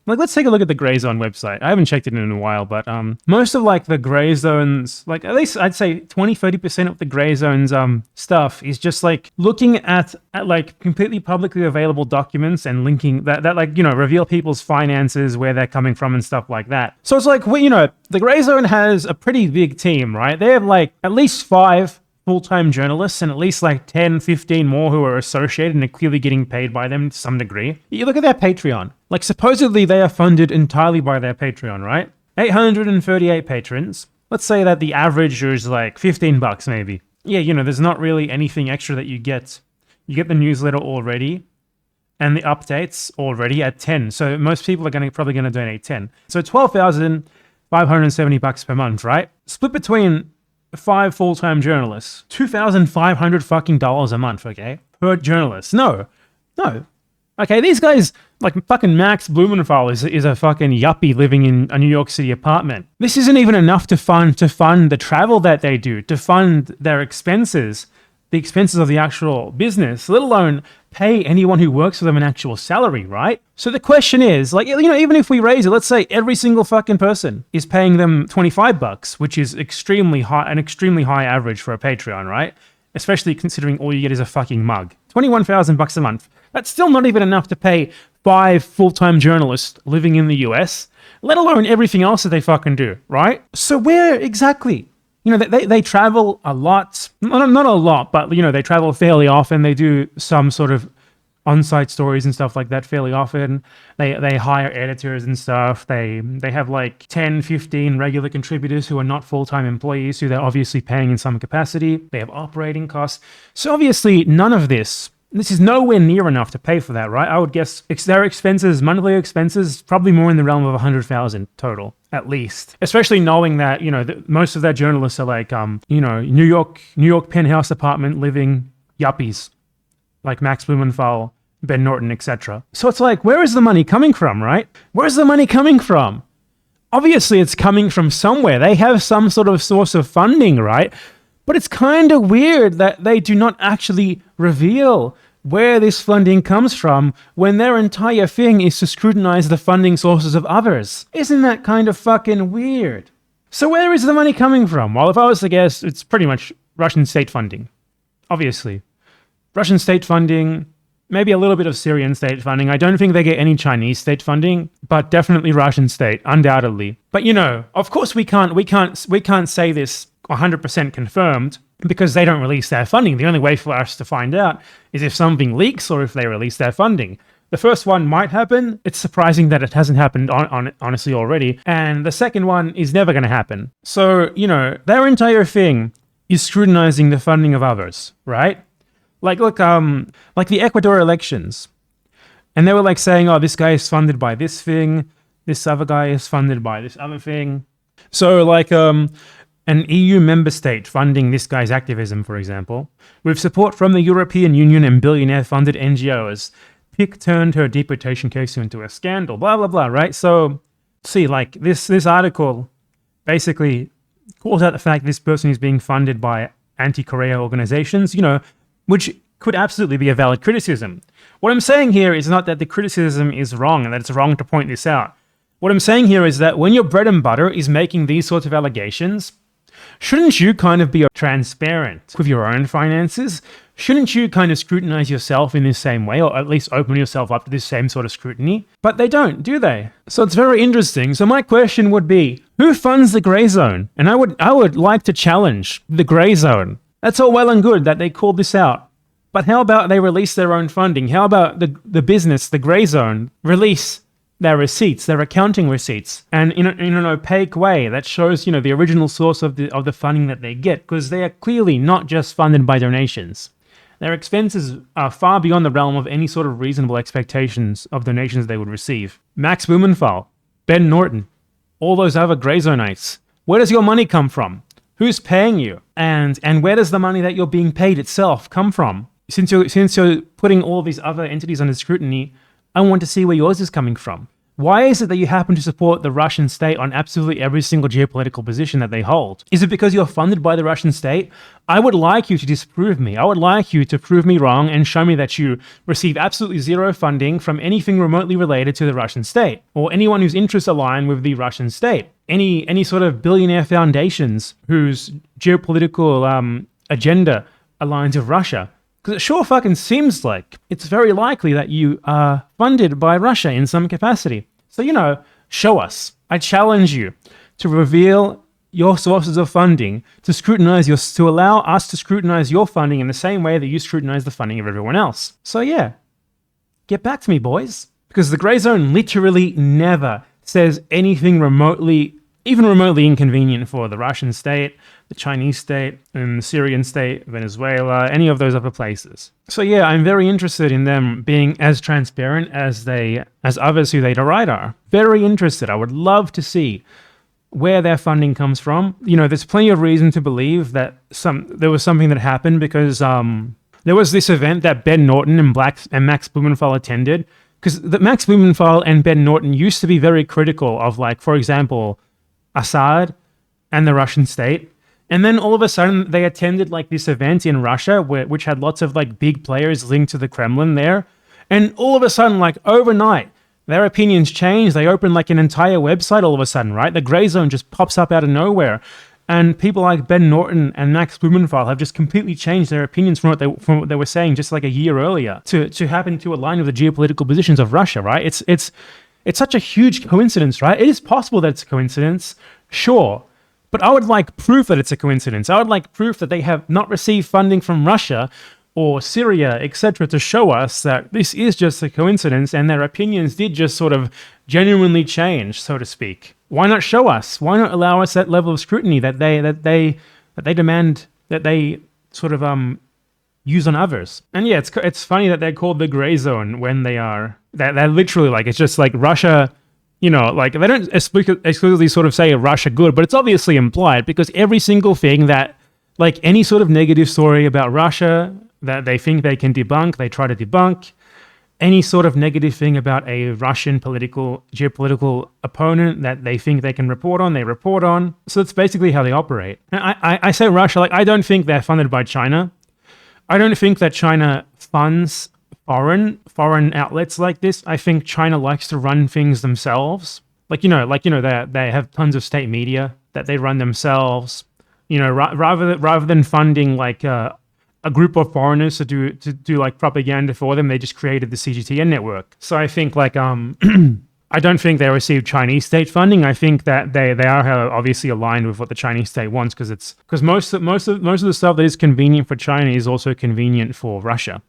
Like, let's take a look at the Grayzone website. I haven't checked it in a while, but most of like the Grayzone's, like at least I'd say 20-30% of the Grayzone's stuff is just like looking at like completely publicly available documents and linking that like, you know, reveal people's finances, where they're coming from and stuff like that. So it's like, well, you know, the Grayzone has a pretty big team, right? They have like at least 5 full-time journalists and at least like 10, 15 more who are associated and are clearly getting paid by them to some degree. You look at their Patreon. Like, supposedly they are funded entirely by their Patreon, right? 838 patrons. Let's say that the average is like $15 maybe. Yeah, you know, there's not really anything extra that you get. You get the newsletter already and the updates already at 10. So most people are probably going to donate 10. So $12,570 per month, right? Split between 5 full-time journalists, $2,500 fucking dollars a month, okay? Per journalist. No. Okay, these guys, like fucking Max Blumenthal is a fucking yuppie living in a New York City apartment. This isn't even enough to fund the travel that they do, to fund their expenses, the expenses of the actual business, let alone pay anyone who works for them an actual salary, right? So the question is, like, you know, even if we raise it, let's say every single fucking person is paying them $25, which is an extremely high average for a Patreon, right? Especially considering all you get is a fucking mug. $21,000 a month. That's still not even enough to pay 5 full-time journalists living in the US, let alone everything else that they fucking do, right? So where exactly? You know, they travel a lot. Not a lot, but, you know, they travel fairly often. They do some sort of on-site stories and stuff like that fairly often. They hire editors and stuff. They have like 10, 15 regular contributors who are not full-time employees, who they're obviously paying in some capacity. They have operating costs. So obviously none of this is nowhere near enough to pay for that, right? I would guess their expenses, monthly expenses, probably more in the realm of 100,000 total, at least. Especially knowing that, you know, most of their journalists are like, you know, New York penthouse apartment living yuppies, like Max Blumenthal, Ben Norton, etc. So it's like, where is the money coming from, right? Where's the money coming from? Obviously, it's coming from somewhere. They have some sort of source of funding, right? But it's kind of weird that they do not actually reveal where this funding comes from when their entire thing is to scrutinize the funding sources of others. Isn't that kind of fucking weird? So where is the money coming from? Well, if I was to guess, it's pretty much Russian state funding. Obviously. Russian state funding, maybe a little bit of Syrian state funding. I don't think they get any Chinese state funding, but definitely Russian state, undoubtedly. But, you know, of course we can't say this 100% confirmed because they don't release their funding. The only way for us to find out is if something leaks or if they release their funding. The first one might happen. It's surprising that it hasn't happened honestly already. And the second one is never going to happen. So, you know, their entire thing is scrutinizing the funding of others, right? Like, look, like the Ecuador elections. And they were like saying, oh, this guy is funded by this thing. This other guy is funded by this other thing. So like, an EU member state funding this guy's activism, for example, with support from the European Union and billionaire-funded NGOs, PIC turned her deportation case into a scandal, blah, blah, blah, right? So, see, like, this article basically calls out the fact this person is being funded by anti-Korea organizations, you know, which could absolutely be a valid criticism. What I'm saying here is not that the criticism is wrong and that it's wrong to point this out. What I'm saying here is that when your bread and butter is making these sorts of allegations, shouldn't you kind of be transparent with your own finances? Shouldn't you kind of scrutinize yourself in the same way, or at least open yourself up to this same sort of scrutiny? But they don't, do they? So it's very interesting. So my question would be, who funds the Grayzone? And I would like to challenge the Grayzone. That's all well and good that they called this out. But how about they release their own funding? How about the business, the Grayzone, release their receipts, their accounting receipts, and in an opaque way that shows, you know, the original source of the funding that they get, because they are clearly not just funded by donations. Their expenses are far beyond the realm of any sort of reasonable expectations of donations they would receive. Max Blumenthal, Ben Norton, all those other Grayzoneites. Where does your money come from? Who's paying you? And where does the money that you're being paid itself come from? Since you're putting all these other entities under scrutiny, I want to see where yours is coming from. Why is it that you happen to support the Russian state on absolutely every single geopolitical position that they hold? Is it because you're funded by the Russian state? I would like you to disprove me. I would like you to prove me wrong and show me that you receive absolutely zero funding from anything remotely related to the Russian state, or anyone whose interests align with the Russian state. Any sort of billionaire foundations whose geopolitical agenda aligns with Russia. Because it sure fucking seems like it's very likely that you are funded by Russia in some capacity. So, show us. I challenge you to reveal your sources of funding, to allow us to scrutinize your funding in the same way that you scrutinize the funding of everyone else. So yeah, get back to me, boys. Because the Grayzone literally never says anything even remotely inconvenient for the Russian state, the Chinese state, and the Syrian state, Venezuela, any of those other places. So yeah, I'm very interested in them being as transparent as others who they deride are. Very interested. I would love to see where their funding comes from. There's plenty of reason to believe that there was something that happened because there was this event that Ben Norton and Max Blumenthal attended. Because Max Blumenthal and Ben Norton used to be very critical of, for example, Assad and the Russian state. And then all of a sudden they attended this event in Russia which had lots of big players linked to the Kremlin there. And all of a sudden, overnight, their opinions changed. They opened an entire website all of a sudden, right? The Grayzone just pops up out of nowhere. And people like Ben Norton and Max Blumenthal have just completely changed their opinions from what they were saying just a year earlier to happen to align with the geopolitical positions of Russia, right? It's such a huge coincidence, right? It is possible that it's a coincidence, sure. But I would like proof that it's a coincidence. I would like proof that they have not received funding from Russia or Syria, etc., to show us that this is just a coincidence and their opinions did just sort of genuinely change, so to speak. Why not show us? Why not allow us that level of scrutiny that they demand, that they sort of use on others? And yeah, it's funny that they're called the Grayzone when they're literally it's just Russia. They don't exclusively sort of say Russia good, but it's obviously implied because every single thing that, any sort of negative story about Russia that they think they can debunk, they try to debunk. Any sort of negative thing about a Russian geopolitical opponent that they think they can report on, they report on. So that's basically how they operate. And I say Russia, I don't think they're funded by China. I don't think that China funds foreign outlets like this. I think China likes to run things themselves. They have tons of state media that they run themselves. Rather than funding a group of foreigners to do propaganda for them, they just created the CGTN network. So I think I don't think they receive Chinese state funding. I think that they are obviously aligned with what the Chinese state wants because most of the stuff that is convenient for China is also convenient for Russia.